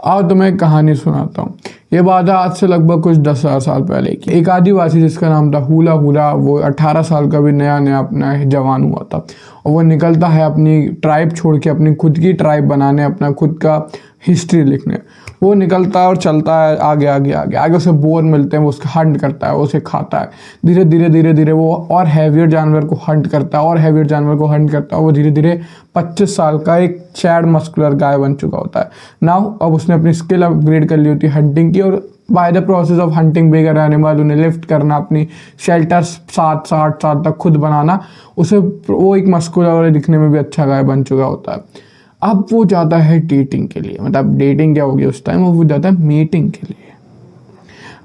आओ तुम्हें एक कहानी सुनाता हूँ। ये बात है आज से लगभग कुछ 10,000 साल पहले की। एक आदिवासी जिसका नाम था हुला हुला, वो 18 साल का भी नया नया अपना जवान हुआ था और वो निकलता है अपनी ट्राइब छोड़ के अपनी खुद की ट्राइब बनाने, अपना खुद का हिस्ट्री लिखने। वो निकलता है और चलता है आगे आगे आगे आगे। उसे बोर मिलते हैं, वो उसका हंट करता है, वो उसे खाता है। धीरे धीरे धीरे धीरे वो और हैवियर जानवर को हंट करता है और हैवियर जानवर को हंट करता है। वो धीरे धीरे 25 साल का एक चैड मस्कुलर गाय बन चुका होता है। नाउ अब उसने अपनी स्किल अपग्रेड कर ली होती है हंटिंग की, और by the process of hunting bigger animal, उन्हें लिफ्ट करना, अपनी शेल्टर 7 साल तक खुद बनाना, उसे वो एक मस्कुलर और दिखने में भी अच्छा गाय बन चुका होता है। अब वो जाता है डेटिंग के लिए, मतलब डेटिंग क्या होगी उस टाइम, वो जाता है मीटिंग के लिए।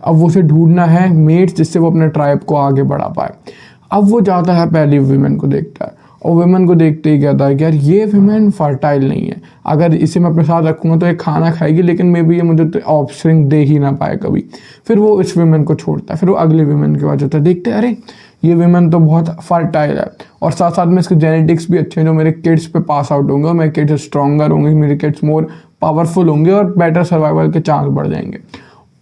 अब वो उसे ढूंढना है मेट्स जिससे वो अपने ट्राइब को आगे बढ़ा पाए। अब वो जाता है पहली वीमेन को देखता है और वीमेन को देखते ही कहता है कि यार ये वीमेन फर्टाइल नहीं है, अगर इसे मैं अपने साथ रखूँगा तो ये खाना खाएगी लेकिन मे बी ये मुझे तो ऑफस्प्रिंग दे ही ना पाए कभी। फिर वो इस वीमेन को छोड़ता है, फिर वो अगली वीमेन के पास जाता है, देखते हैं अरे ये वीमेन तो बहुत फर्टाइल है और साथ साथ में इसके जेनेटिक्स भी अच्छे हैं जो मेरे किड्स पे पास आउट होंगे और मेरे किड्स स्ट्रॉन्गर होंगे, मेरे किड्स मोर पावरफुल होंगे और बेटर सर्वाइवल के चांस बढ़ जाएंगे।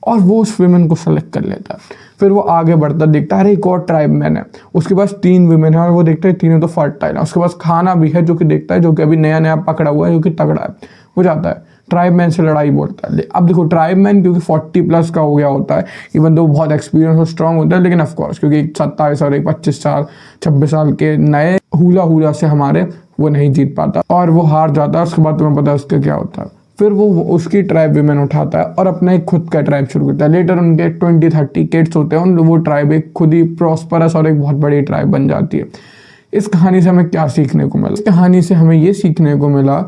और वो उस वीमेन को सेलेक्ट कर लेता है। फिर वो आगे बढ़ता देखता है अरे एक और ट्राइब मैन है, उसके पास 3 वीमेन है और वो देखता है तीनों तो फर्टाइल है। उसके पास खाना भी है जो कि देखता है, जो कि अभी नया नया पकड़ा हुआ है, जो कि तगड़ा है। वो जाता है ट्राइब मैन से लड़ाई बोलता है। अब देखो ट्राइब मैन क्योंकि 40 प्लस का हो गया होता है, इवन तो बहुत एक्सपीरियंस और स्ट्रांग होता है, लेकिन ऑफकोर्स क्योंकि 27 और एक 25 साल 26 साल के नए हुला हुला से हमारे वो नहीं जीत पाता और वो हार जाता है। उसके बाद तुम्हें पता है उसका क्या होता है। फिर वो उसकी ट्राइब वीमेन उठाता है और अपना एक खुद का ट्राइब शुरू करता है। लेटर उनके 20-30 किड्स होते हैं, वो ट्राइब एक खुद ही प्रॉस्परस और एक बहुत बड़ी ट्राइब बन जाती है। इस कहानी से हमें क्या सीखने को मिला? इस कहानी से हमें ये सीखने को मिला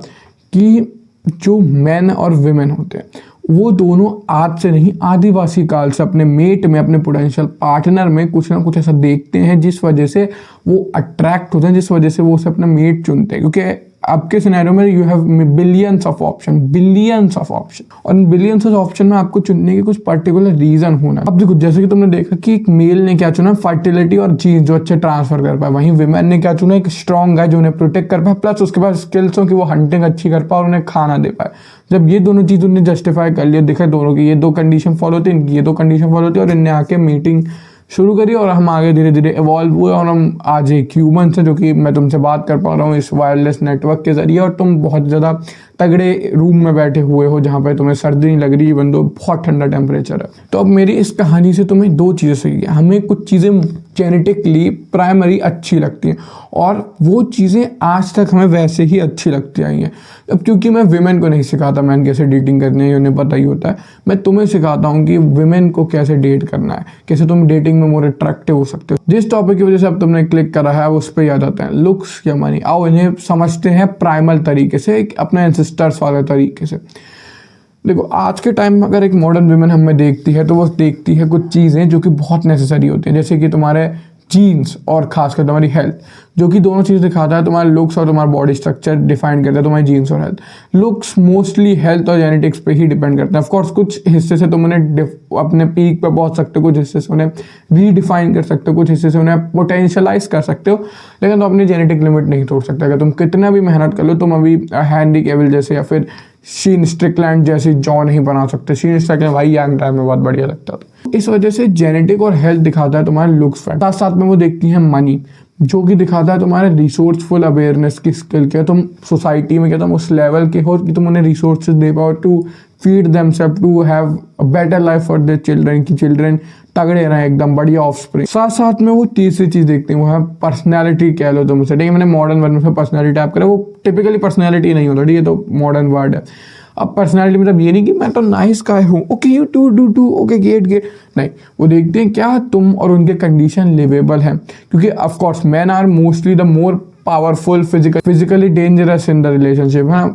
कि जो मैन और विमेन होते हैं वो दोनों आज से नहीं, आदिवासी काल से अपने मेट में, अपने पोटेंशियल पार्टनर में कुछ ना कुछ ऐसा देखते हैं जिस वजह से वो अट्रैक्ट होते हैं, जिस वजह से वो उसे अपना मेट चुनते हैं। क्योंकि आपके सिनेरियो में you have billions of option और इन बिलियंस ऑफ ऑप्शन में आपको चुनने के कुछ पर्टिकुलर रीजन होना। अब देखो जैसे कि तुमने देखा कि एक मेल ने क्या चुना, फर्टिलिटी और चीज जो अच्छे ट्रांसफर कर पाए, वहीं विमेन ने क्या चुना, एक स्ट्रॉन्ग गाय जो उन्हें प्रोटेक्ट कर पाए, प्लस उसके बाद स्किल्स हो कि वो हंटिंग अच्छी कर पाए और उन्हें खाना दे पाए। जब ये दोनों चीज उन्हें जस्टिफाई कर लिया, देखा दोनों की ये 2 कंडीशन फॉलो होती है, इनकी ये 2 कंडीशन फॉलो होती है, और इनने आके मीटिंग शुरू करी और हम आगे धीरे धीरे इवॉल्व हुए और हम आज एक ह्यूमन से, जो कि मैं तुमसे बात कर पा रहा हूँ इस वायरलेस नेटवर्क के जरिए, और तुम बहुत ज़्यादा तगड़े रूम में बैठे हुए हो जहाँ पे तुम्हें सर्दी नहीं लग रही, इवन दो बहुत ठंडा टेम्परेचर है। तो अब मेरी इस कहानी से तुम्हें 2 चीज़ें सीखी। हमें कुछ चीज़ें जेनेटिकली प्राइमरी अच्छी लगती हैं और वो चीज़ें आज तक हमें वैसे ही अच्छी लगती आई हैं। अब क्योंकि मैं विमेन को नहीं सिखाता मैन कैसे डेटिंग करनी है, उन्हें पता ही होता है, मैं तुम्हें सिखाता हूँ कि विमेन को कैसे डेट करना है, कैसे तुम डेटिंग में मोर अट्रैक्टिव हो सकते हो। जिस टॉपिक की वजह से अब तुमने क्लिक करा है उस पर याद आता है लुक्स या मनी। आओ इन्हें समझते हैं प्राइमल तरीके से, अपने एंसेस्टर्स वाले तरीके से। देखो आज के टाइम में अगर एक मॉडर्न वुमेन हमें देखती है तो वो देखती है कुछ चीज़ें जो कि बहुत नेसेसरी होती हैं, जैसे कि तुम्हारे जीन्स और खासकर तुम्हारी हेल्थ, जो कि दोनों चीज़ दिखाता है। तुम्हारे लुक्स और तुम्हारा बॉडी स्ट्रक्चर डिफाइन करता है तुम्हारी जीन्स और हेल्थ। लुक्स मोस्टली हेल्थ और जेनेटिक्स पे ही डिपेंड करते हैं। ऑफकोर्स कुछ हिस्से से तुम उन्हें अपने पीक पे पहुंच सकते हो, कुछ हिस्से से उन्हें रीडिफाइन कर सकते हो, कुछ हिस्से से उन्हें पोटेंशियलाइज कर सकते हो, लेकिन तुम अपनी जेनेटिक लिमिट नहीं तोड़ सकते। अगर तुम कितना भी मेहनत कर लो, तुम अभी हैंडी केविल जैसे या फिर शीन स्ट्रिकलैंड जैसी जॉ नहीं बना सकते। शीन स्ट्रिकलैंड भाई यंग टाइम में बहुत बढ़िया लगता था। इस वजह से जेनेटिक और हेल्थ दिखाता है तुम्हारे लुक्स फैक्ट। साथ साथ में वो देखती है मनी, जो कि दिखाता है तुम्हारे रिसोर्सफुल अवेयरनेस की स्किल क्या, तुम सोसाइटी में क्या तुम उस लेवल के हो कि तुम उन्हें रिसोर्सेज दे पाओ to feed themselves, to have a better life for their children, की चिल्ड्रन तगड़े रहें, एकदम बढ़िया ऑफस्प्रिंग। साथ साथ में वो तीसरी चीज देखते हैं, वो है पर्सनैलिटी कह लो तुम उसे। ठीक है, मैंने मॉडर्न वर्ड में पर्सनैलिटी टाइप करा, वो टिपिकली पर्सनैलिटी नहीं होता, ठीक है, तो मॉडर्न वर्ड है। अब पर्सनैलिटी मतलब ये नहीं कि मैं तो नाइस गाय हूँ, okay you too okay get नहीं। वो देखते हैं क्या तुम और उनके कंडीशन लिवेबल हैं, क्योंकि of course man are mostly the more powerful physically dangerous in the relationship, है ना,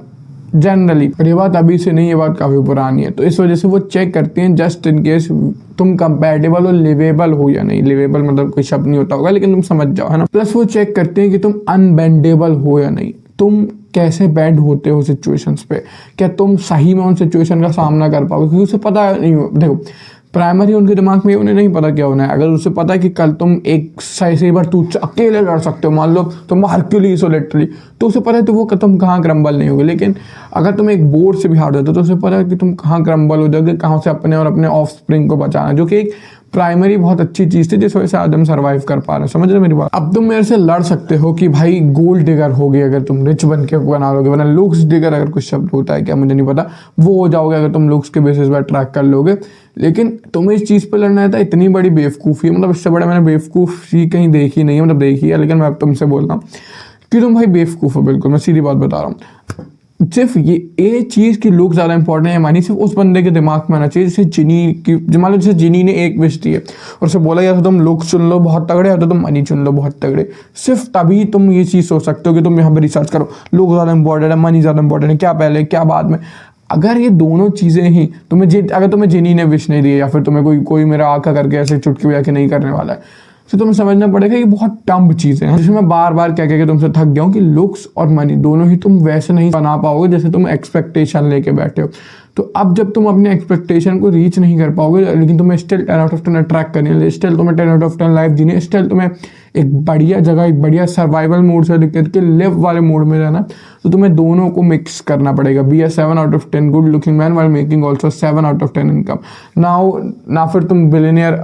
जनरली। और ये बात अभी से नहीं, ये बात काफ़ी पुरानी है। तो इस वजह से वो चेक करते हैं जस्ट इन केस तुम कंपैटिबल और लिवेबल हो या नहीं। लिवेबल मतलब कोई शब्द नहीं होता होगा, लेकिन तुम समझ जाओ, है ना। प्लस वो चेक करते हैं कि तुम अनबेंडेबल हो या नहीं, तुम कैसे बेंड होते हो सिचुएशंस पे, क्या तुम सही में उन सिचुएशन का सामना कर पाओगे, क्योंकि उसे पता नहीं हो। देखो प्राइमरी उनके दिमाग में उन्हें नहीं पता क्या होना है। अगर उसे पता है कि कल तुम एक सही बार तू अकेले लड़ सकते हो, मान लो तुम हरक्यूलिस हो लिटरली, तो उसे पता है तो वो तुम कहाँ क्रम्बल नहीं होगे। लेकिन अगर तुम एक बोर्ड से भी हार जाते हो तो उसे पता है कि तुम कहाँ क्रम्बल हो जाओगे, कहाँ से अपने और अपने ऑफ स्प्रिंग को बचाना, जो कि एक प्राइमरी बहुत अच्छी चीज़ थी जिस वजह से आज हम सर्वाइव कर पा रहे हैं। समझ रहे मेरी बात। अब तुम मेरे से लड़ सकते हो कि भाई गोल्ड डिगर होगी अगर तुम रिच बन के बना लोगे, वरना लुक्स डिगर अगर कुछ शब्द होता है क्या मुझे नहीं पता, वो हो जाओगे अगर तुम लुक्स के बेसिस पर ट्रैक कर लोगे। लेकिन तुम्हें इस चीज़ पर लड़ना है था, इतनी बड़ी बेवकूफ़ी, मतलब इससे बड़ा मैंने बेवकूफ़ी कहीं देखी नहीं है, मतलब देखी है लेकिन मैं अब तुमसे बोल रहा हूँ कि तुम भाई बेवकूफ़ हो, बिल्कुल मैं सीधी बात बता रहा हूँ। सिर्फ ये चीज़ की लुक ज़्यादा इंपॉर्टेंट है मानी, सिर्फ उस बंदे के दिमाग में आना चाहिए जैसे जिनी की, मान लो जैसे जिनी ने एक विश दी है और उसे बोला या तो तुम लुक चुन लो बहुत तगड़े, या तो तुम मनी चुन लो बहुत तगड़े। सिर्फ तभी तुम ये चीज़ सोच सकते हो कि तुम यहाँ पर रिसर्च करो, लुक ज़्यादा इंपॉर्टेंट है, मनी ज़्यादा इंपॉर्टेंट है, क्या पहले क्या बाद में। अगर ये दोनों चीज़ें ही अगर तुम्हें जिनी ने विश नहीं दी या फिर तुम्हें कोई मेरा आका करके ऐसे चुटकी बजा के नहीं करने वाला है, तो तुम्हें समझना पड़ेगा ये बहुत टम्ब चीज़ें हैं, जिसमें मैं बार बार कह के तुमसे थक गया हूँ कि लुक्स और मनी दोनों ही तुम वैसे नहीं बना पाओगे जैसे तुम एक्सपेक्टेशन लेके बैठे हो। तो अब जब तुम अपने एक्सपेक्टेशन को रीच नहीं कर पाओगे, लेकिन तुम्हें स्टिल 10 आउट ऑफ 10 अट्रैक्ट करनी है, स्टिल तुम्हें 10 आउट ऑफ 10 लाइफ जीनी है, स्टिल तुम्हें एक बढ़िया जगह, एक बढ़िया सर्वाइवल मोड से दिक्कत के लिव वाले मोड में रहना, तो तुम्हें दोनों को मिक्स करना पड़ेगा। Be a 7 out of 10 good looking man while making also 7 out of 10 income. ना फिर तुम बिलियनियर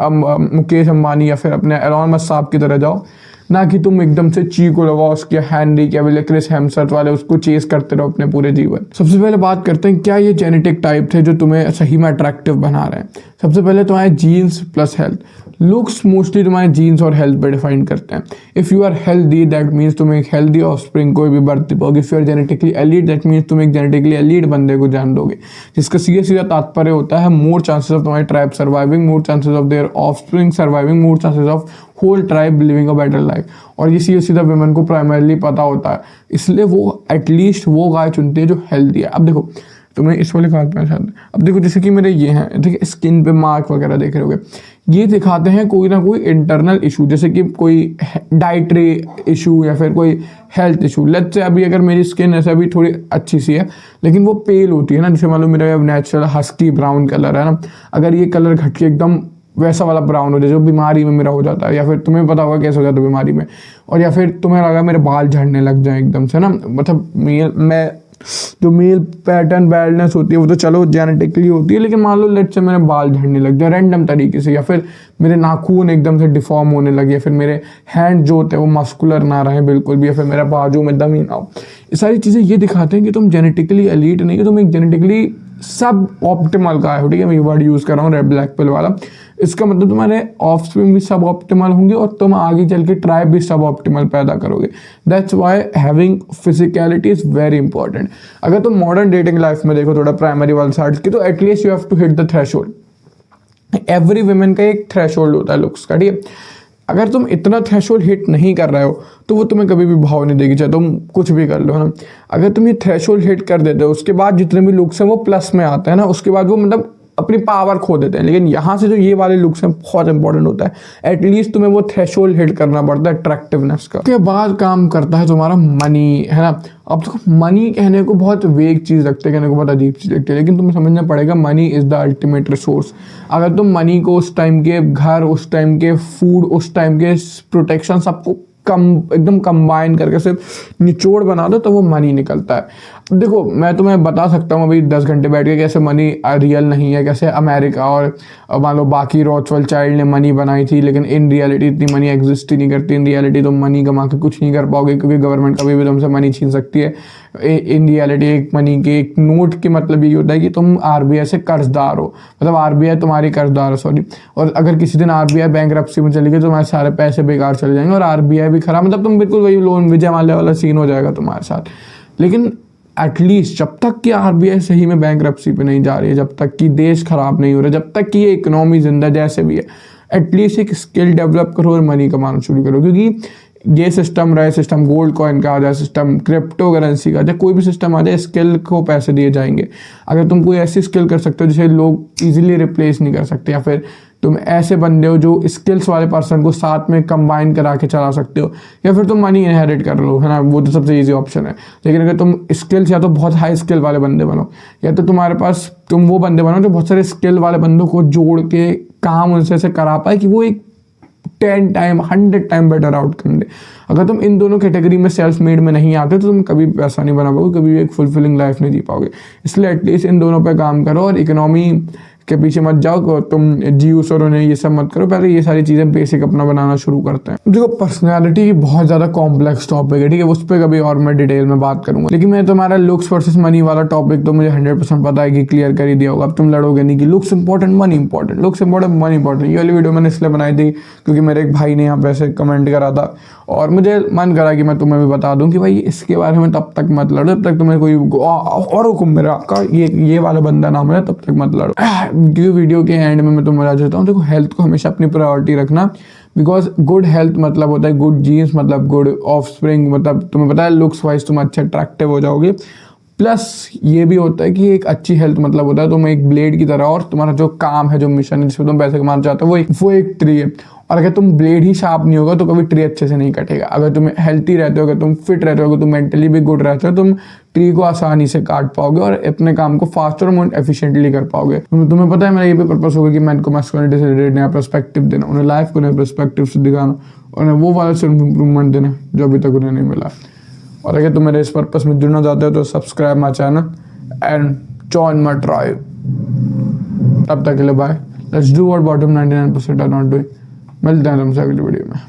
मुकेश अंबानी या फिर अपने एलॉन मस्क साहब की तरह जाओ, ना कि तुम एकदम से चीको लवास के हैंनरी कैविल क्रिस हेम्सवर्थ वाले उसको चेस करते रहो अपने पूरे जीवन। सबसे पहले बात करते हैं क्या ये जेनेटिक टाइप थे जो तुम्हें सही में अट्रैक्टिव बना रहे हैं। सबसे पहले तुम्हारे genes plus health. Looks mostly तुम्हारे जीन्स और हेल्थ पे डिफाइन करते हैं। If you are healthy that means तुम एक हेल्दी ऑफस्प्रिंग कोई भी बर्थ पाओगे। If you are genetically allied that means तुम एक जेनेटिकली एलीड बंदे को जान दोगे, जिसका सीधा तात्पर्य होता है मोर चांसेस ऑफ तुम्हारी tribe surviving, more chances of their offspring surviving, more chances of whole tribe living a better life. और ये सीधा वुमेन को प्राइमरली पता होता है, इसलिए वो एटलीस्ट वो गाय चुनती है जो हेल्दी है। अब देखो तुम्हें इस वाले कार्ड पे शायद, अब देखो जैसे कि मेरे ये हैं, देखिए स्किन पे मार्क वगैरह देख रहे होगे, ये दिखाते हैं कोई ना कोई इंटरनल इशू, जैसे कि कोई डाइटरी इशू या फिर कोई हेल्थ इशू। लेट्स से अभी अगर मेरी स्किन ऐसा भी थोड़ी अच्छी सी है लेकिन वो पेल होती है ना, जैसे मान लो मेरा नेचुरल हस्की ब्राउन कलर है ना, अगर ये कलर घट के एकदम वैसा वाला ब्राउन हो जाए जो बीमारी में मेरा हो जाता है, या फिर तुम्हें पता होगा कैसे हो जाता है बीमारी में, और या फिर तुम्हें लगा मेरे बाल झड़ने लग जाए एकदम से ना, मतलब जो मेल पैटर्न बैडनेस होती है वो तो चलो जेनेटिकली होती है, लेकिन मान लो लेट से मेरे बाल झड़ने लग जाए रैंडम तरीके से, या फिर मेरे नाखून एकदम से डिफॉर्म होने लगे, या फिर मेरे हैंड जो होते हैं वो मस्कुलर ना रहे बिल्कुल भी, या फिर मेरा बाजू में दम ही ना हो। ये सारी चीज़ें ये दिखाते हैं कि तुम जेनेटिकली एलीट नहीं हो, तुम एक जेनेटिकली सब ऑप्टिमल का है। ठीक है, मैं ये वर्ड यूज़ कर रहा हूँ रेड ब्लैक पिल वाला। इसका मतलब तुम्हारे ऑफस्प्रिंग भी सब ऑप्टिमल होंगे और तुम आगे चल के ट्राइब भी सब ऑप्टिमल पैदा करोगे। That's why having physicality is very important. अगर तुम मॉडर्न डेटिंग लाइफ में देखो थोड़ा प्राइमरी वाले साइड की, तो at least you have to hit the threshold. Every women का एक थ्रेशोल्ड होता है लुक्स का, ठीक है। अगर तुम इतना थ्रेशोल्ड हिट नहीं कर रहे हो तो वो तुम्हें कभी भी भाव नहीं देगी, चाहे तुम कुछ भी कर लो, है ना। अगर तुम ये थ्रेशोल्ड हिट कर देते हो उसके बाद जितने भी लुक्स हैं वो प्लस में आते हैं ना, उसके बाद वो मतलब अपनी पावर खो देते हैं। लेकिन यहाँ से जो ये वाले लुक्स हैं बहुत इंपॉर्टेंट होता है, एटलीस्ट तुम्हें वो थ्रेशोल्ड हिट करना पड़ता है अट्रैक्टिवनेस का। उसके बाद काम करता है तुम्हारा मनी, है ना। अब देखो मनी कहने को बहुत वेग चीज़ लगती है, कहने को बहुत अजीब चीज़ लगती है, लेकिन तुम्हें समझना पड़ेगा money is the ultimate resource. अगर तुम मनी को उस टाइम के घर, उस टाइम के फूड, उस टाइम के प्रोटेक्शन सबको एकदम कंबाइन करके सिर्फ निचोड़ बना दो तो वो मनी निकलता है। देखो मैं तुम्हें बता सकता हूँ अभी 10 घंटे बैठ के कैसे मनी रियल नहीं है, कैसे अमेरिका और मान लो बाकी रॉथवेल चाइल्ड ने मनी बनाई थी, लेकिन इन रियलिटी इतनी मनी एग्जिस्ट ही नहीं करती। इन रियलिटी तुम मनी कमा के कुछ नहीं कर पाओगे, क्योंकि गवर्नमेंट कभी भी तुमसे मनी छीन सकती है। इन रियलिटी एक मनी के एक नोट के मतलब ये होता है कि तुम आरबीआई से कर्जदार हो, मतलब आरबीआई तुम्हारी कर्जदार है, सॉरी। और अगर किसी दिन आरबीआई बैंकरप्सी में चली गई तो तुम्हारे सारे पैसे बेकार चले जाएंगे और आरबीआई भी खराब, मतलब तुम बिल्कुल वही लोन विजय माल्या वाला सीन हो जाएगा तुम्हारे साथ। लेकिन एटलीस्ट जब तक कि आरबीआई सही में बैंकरप्सी पे नहीं जा रही है, जब तक कि देश खराब नहीं हो रहा, जब तक कि ये इकोनॉमी जिंदा जैसे भी है, एटलीस्ट एक स्किल डेवलप करो और मनी कमाना शुरू करो। क्योंकि ये सिस्टम रहे, सिस्टम गोल्ड कॉइन का आ जाए, सिस्टम क्रिप्टो करेंसी का आ जाए, कोई भी सिस्टम आ जाए, स्किल को पैसे दिए जाएंगे। अगर तुम कोई ऐसी स्किल कर सकते हो जिसे लोग इजीली रिप्लेस नहीं कर सकते, या फिर तुम ऐसे बंदे हो जो स्किल्स वाले पर्सन को साथ में कंबाइन करा के चला सकते हो, या फिर तुम मनी इनहेरिट कर लो, है ना, वो तो सबसे ईजी ऑप्शन है। लेकिन अगर तुम स्किल्स या तो बहुत हाई स्किल वाले बंदे बनो, या तो तुम्हारे पास तुम वो बंदे बनो जो बहुत सारे स्किल वाले बंदों को जोड़ के काम उनसे से करा पाए कि वो एक 10 टाइम 100 टाइम बेटर आउटकम दे। अगर तुम इन दोनों कैटेगरी में सेल्फ मेड में नहीं आते तो तुम कभी पैसा नहीं बना पाओगे, कभी भी एक फुलफिलिंग लाइफ नहीं जी पाओगे। इसलिए एटलीस्ट इन दोनों पे काम करो और इकोनॉमी के पीछे मत जाओ, तुम जीयूस और उन्हें ये सब मत करो, पहले ये सारी चीज़ें बेसिक अपना बनाना शुरू करते हैं। देखो पर्सनैलिटी बहुत ज़्यादा कॉम्प्लेक्स टॉपिक है, ठीक है, उस पर कभी और मैं डिटेल में बात करूंगा। लेकिन मैं तुम्हारा लुक्स वर्सेस मनी वाला टॉपिक तो मुझे 100% पता है कि क्लियर कर ही दिया होगा। अब तुम लड़ोगे नहीं कि looks important money important, looks important money important. ये वाली वीडियो मैंने इसलिए बनाई थी क्योंकि मेरे एक भाई ने यहाँ पे ऐसे कमेंट करा था और मुझे मन करा कि मैं तुम्हें भी बता दूं कि भाई इसके बारे में तब तक मत लड़ो जब तक तुम्हें कोई और हुक्म मेरा का ये वाला बंदा ना मिले, तब तक मत लड़ो। क्योंकि वीडियो के एंड में मैं तुम्हें बता देता हूँ, देखो हेल्थ को हमेशा अपनी प्रायोरिटी रखना, बिकॉज गुड हेल्थ मतलब होता है गुड जीन्स, मतलब गुड ऑफस्प्रिंग, मतलब तुम्हें पता है लुक्स वाइज तुम अच्छे अट्रैक्टिव हो जाओगे। प्लस ये भी होता है कि एक अच्छी हेल्थ मतलब होता है तुम एक ब्लेड की तरह, और तुम्हारा जो काम है, जो मिशन है जिसमें तुम पैसे कमाना चाहते हो वो एक ट्री है। और अगर तुम ब्लेड ही शार्प नहीं होगा तो कभी ट्री अच्छे से नहीं कटेगा। अगर तुम हेल्थी रहते हो, अगर तुम फिट रहते हो, अगर तुम मेंटली भी गुड रहते हो, तुम ट्री को आसानी से काट पाओगे और अपने काम को फास्ट और मोर एफिशिएंटली कर पाओगे। तुम्हें पता है मेरा ये भी पर्पस होगा कि मैं इनको मैस्कुलिनिटी से रिलेटेड नया पर्सपेक्टिव देना, उन्हें लाइफ को नए पर्सपेक्टिव से दिखाना, और वो वाला सेल्फ इंप्रूवमेंट देना जो अभी तक उन्हें नहीं मिला। और अगर तुम मेरे इस पर्पस में जुड़ना चाहते हो तो subscribe my channel and join my tribe. तब तक के लिए bye. Let's do what bottom 99% are not doing. मिलते हैं तुमसे अगली वीडियो में।